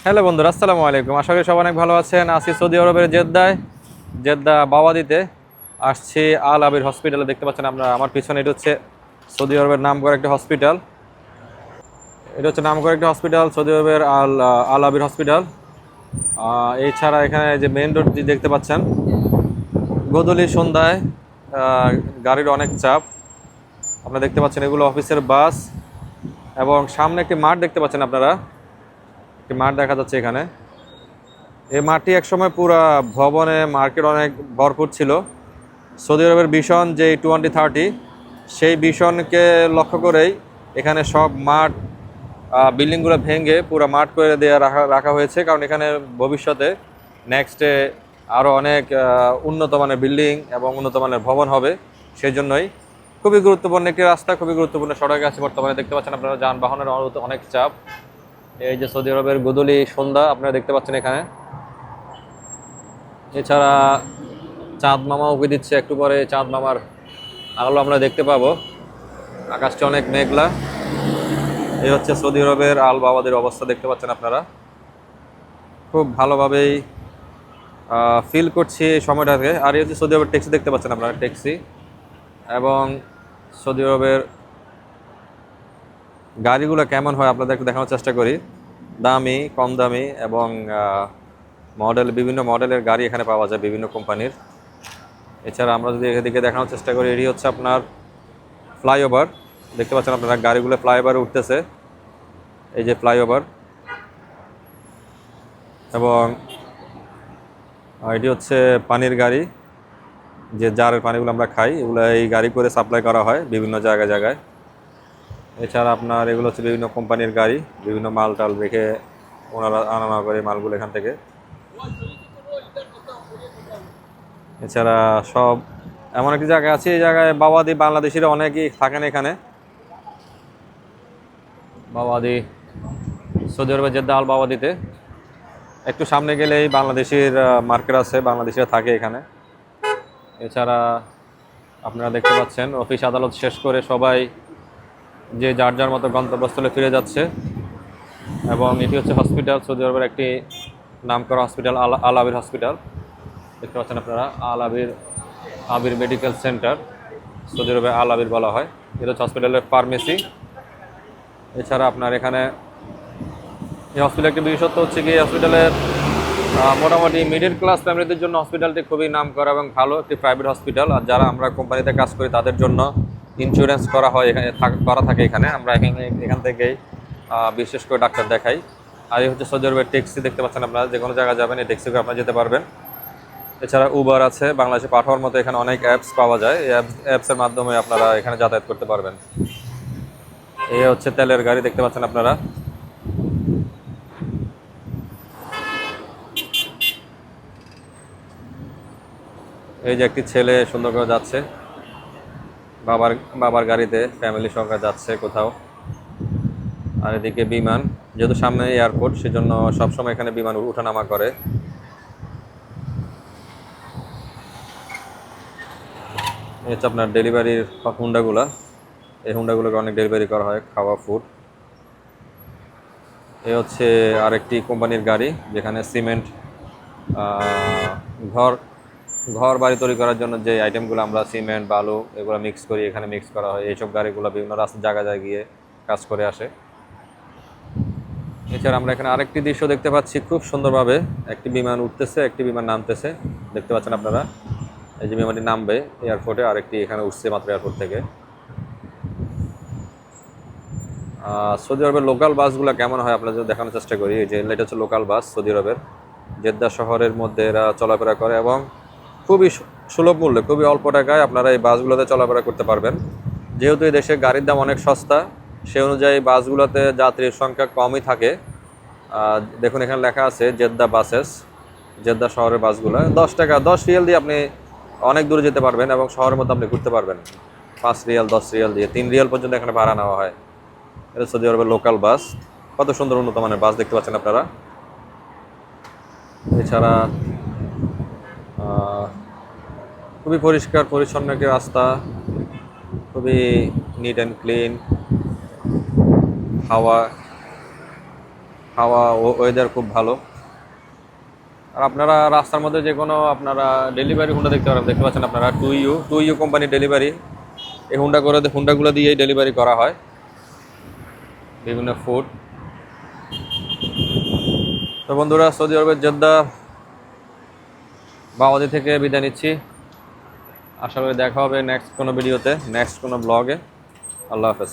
Hello বন্ধুরা, আসসালামু আলাইকুম। আশা করি সবাই অনেক ভালো আছেন। আছি সৌদি আরবের জেদ্দায়, জেদ্দা বাওয়াদিতে। আসছি আল আবির হসপিটালে। দেখতে পাচ্ছেন আপনারা আমার পিছনে, এটা হচ্ছে সৌদি আরবের নামকরা একটা হসপিটাল। এটা হচ্ছে নামকরা একটা হসপিটাল, সৌদি আরবের আল আল আবির হসপিটাল। এছাড়া এখানে যে মেইন রোড দেখতে পাচ্ছেন, গোধূলি সন্ধ্যায় গাড়ির অনেক চাপ। আপনারা দেখতে পাচ্ছেন এগুলো অফিসের বাস, এবং সামনে একটি মাঠ দেখতে পাচ্ছেন আপনারা। একটি মাঠ দেখা যাচ্ছে এখানে। এই মাঠটি একসময় পুরা ভবনে মার্কেট অনেক ভরপুর ছিল। সৌদি আরবের ভিশন যে 2030, সেই ভিশনকে লক্ষ্য করেই এখানে সব মাঠ, বিল্ডিংগুলো ভেঙে পুরো মাঠ করে দেওয়া রাখা হয়েছে। কারণ এখানে ভবিষ্যতে নেক্সটে আরও অনেক উন্নত মানের বিল্ডিং এবং উন্নত মানের ভবন হবে। সেই জন্যই খুবই গুরুত্বপূর্ণ একটি রাস্তা, খুবই গুরুত্বপূর্ণ সড়কে আছে বর্তমানে। দেখতে পাচ্ছেন আপনারা যানবাহনের অনেক চাপ। এই যে সৌদি আরবের গোধূলি সন্ধ্যা আপনারা দেখতে পাচ্ছেন এখানে। এছাড়া চাঁদ মামা উঁকি দিচ্ছে, একটু পরে চাঁদ মামার আলো আমরা দেখতে পাবো। আকাশটা অনেক মেঘলা। এই হচ্ছে সৌদি আরবের আল বাওয়াদের অবস্থা, দেখতে পাচ্ছেন আপনারা। খুব ভালোভাবেই ফিল করছি এই সময়টাকে। আর এই হচ্ছে সৌদি আরবের ট্যাক্সি, দেখতে পাচ্ছেন আপনারা ট্যাক্সি। এবং সৌদি আরবের গাড়িগুলো কেমন হয় আপনাদের একটু দেখানোর চেষ্টা করি। দামি, কম দামি এবং মডেল, বিভিন্ন মডেলের গাড়ি এখানে পাওয়া যায় বিভিন্ন কোম্পানির। এছাড়া আমরা যদি এদিকে দেখানোর চেষ্টা করি, এটি হচ্ছে আপনার ফ্লাইওভার। দেখতে পাচ্ছেন আপনারা গাড়িগুলো ফ্লাইওভারে উঠতেছে। এই যে ফ্লাইওভার, এবং এটি হচ্ছে পানির গাড়ি, যে জারের পানিগুলো আমরা খাই, এগুলো এই গাড়ি করে সাপ্লাই করা হয় বিভিন্ন জায়গায় জায়গায়। এছাড়া আপনার এগুলো হচ্ছে বিভিন্ন কোম্পানির গাড়ি, বিভিন্ন মাল টাল রেখে ওনারা আনা করে মালগুলো এখান থেকে। এছাড়া সব এমন একটি জায়গা আছে, এই জায়গায় বাওয়াদি বাংলাদেশিরা অনেকেই থাকেন এখানে। বাওয়াদি, সৌদি আরবের জেদ্দা আল বাওয়াদিতে একটু সামনে গেলেই বাংলাদেশের মার্কেট আছে, বাংলাদেশিরা থাকে এখানে। এছাড়া আপনারা দেখতে পাচ্ছেন অফিস আদালত শেষ করে সবাই যে যার যার মতো গন্তব্যস্থলে ফিরে যাচ্ছে। এবং এটি হচ্ছে হসপিটাল, সৌদি আরবের একটি নামকরা হসপিটাল, আল আবির হসপিটাল। দেখতে পাচ্ছেন আপনারা আল আবির, আবির মেডিকেল সেন্টার, সৌদি আরবে আল আবির বলা হয়। এটা হচ্ছে হসপিটালের ফার্মেসি। এছাড়া আপনার এখানে এই হসপিটাল একটি বিশেষত্ব হচ্ছে কি, হসপিটালের মোটামুটি মিডল ক্লাস ফ্যামিলিদের জন্য হসপিটালটি খুবই নামকরা এবং ভালো একটি প্রাইভেট হসপিটাল। আর যারা আমরা কোম্পানিতে কাজ করি তাদের জন্য ইন্স্যুরেন্স করা হয়, এখানে করা থাকে এখানে। আমরা এখান থেকেই বিশেষ করে ডাক্তার দেখাই। আর এই হচ্ছে সৌদি আরবের ট্যাক্সি, দেখতে পাচ্ছেন আপনারা। যে কোনো জায়গায় যাবেন এই ট্যাক্সি করে আপনারা যেতে পারবেন। এছাড়া উবার আছে, বাংলাদেশে পাঠাওয়ার মতো এখানে অনেক অ্যাপস পাওয়া যায়। এই অ্যাপসের মাধ্যমে আপনারা এখানে যাতায়াত করতে পারবেন। এই হচ্ছে তেলের গাড়ি, দেখতে পাচ্ছেন আপনারা। এই যে একটি ছেলে সুন্দর করে যাচ্ছে বাবার বাবার গাড়িতে, ফ্যামিলি সঙ্গে যাচ্ছে কোথাও। আর এদিকে বিমান, যেহেতু সামনে এয়ারপোর্ট সেজন্য সবসময় এখানে বিমান উঠানামা করে। এই হচ্ছে আপনার ডেলিভারির হুন্ডাগুলা। এই হুন্ডাগুলোকে অনেক ডেলিভারি করা হয়, খাওয়া, ফুড। এই হচ্ছে আরেকটি কোম্পানির গাড়ি, যেখানে সিমেন্ট, ঘর ঘর বাড়ি তৈরি করার জন্য যে আইটেমগুলো আমরা সিমেন্ট, বালু এগুলো মিক্স করি, এখানে মিক্স করা হয়। এইসব গাড়িগুলো বিভিন্ন রাস্তার জায়গায় গিয়ে কাজ করে আসে। এছাড়া আমরা এখানে আরেকটি দৃশ্য দেখতে পাচ্ছি, খুব সুন্দরভাবে একটি বিমান উঠতেছে, একটি বিমান নামতেছে। দেখতে পাচ্ছেন আপনারা, এই যে বিমানটি নামবে এয়ারপোর্টে, আরেকটি এখানে উঠছে মাত্র এয়ারপোর্ট থেকে। সৌদি আরবের লোকাল বাসগুলো কেমন হয় আপনাদের যদি দেখানোর চেষ্টা করি। এই যে এটা হচ্ছে লোকাল বাস সৌদি আরবের জেদ্দা শহরের মধ্যে এরা চলাফেরা করে, এবং খুবই সুলভ মূল্যে, খুবই অল্প টাকায় আপনারা এই বাসগুলোতে চলাফেরা করতে পারবেন। যেহেতু এই দেশে গাড়ির দাম অনেক সস্তা, সেই অনুযায়ী বাসগুলোতে যাত্রীর সংখ্যা কমই থাকে। দেখুন এখানে লেখা আছে জেদ্দা বাসেস, জেদ্দা শহরের বাসগুলো 10 টাকা, 10 রিয়াল দিয়ে আপনি অনেক দূরে যেতে পারবেন এবং শহরের মধ্যে আপনি ঘুরতে পারবেন। 5 রিয়াল, 10 রিয়াল দিয়ে, 3 রিয়াল পর্যন্ত এখানে ভাড়া নেওয়া হয়। এটা সৌদি আরবের লোকাল বাস। কত সুন্দর উন্নত মানের বাস দেখতে পাচ্ছেন আপনারা। এছাড়া খুবই পরিষ্কার পরিচ্ছন্ন একটি রাস্তা, খুবই নিট অ্যান্ড ক্লিন। হাওয়া হাওয়া ওয়েদার খুব ভালো। আর আপনারা রাস্তার মধ্যে যে কোনো আপনারা ডেলিভারি হুন্ডা দেখতে পাচ্ছেন আপনারা টু ইউ কোম্পানির ডেলিভারি। এই হুন্ডাগুলো দিয়েই ডেলিভারি করা হয় বিভিন্ন ফুড। তো বন্ধুরা, সৌদি আরবের জেদ্দা বাওয়াদি থেকে বিদায় নিচ্ছি। আশা করি দেখা হবে নেক্সট কোনো ভিডিওতে, নেক্সট কোনো ব্লগে। আল্লাহ হাফেজ।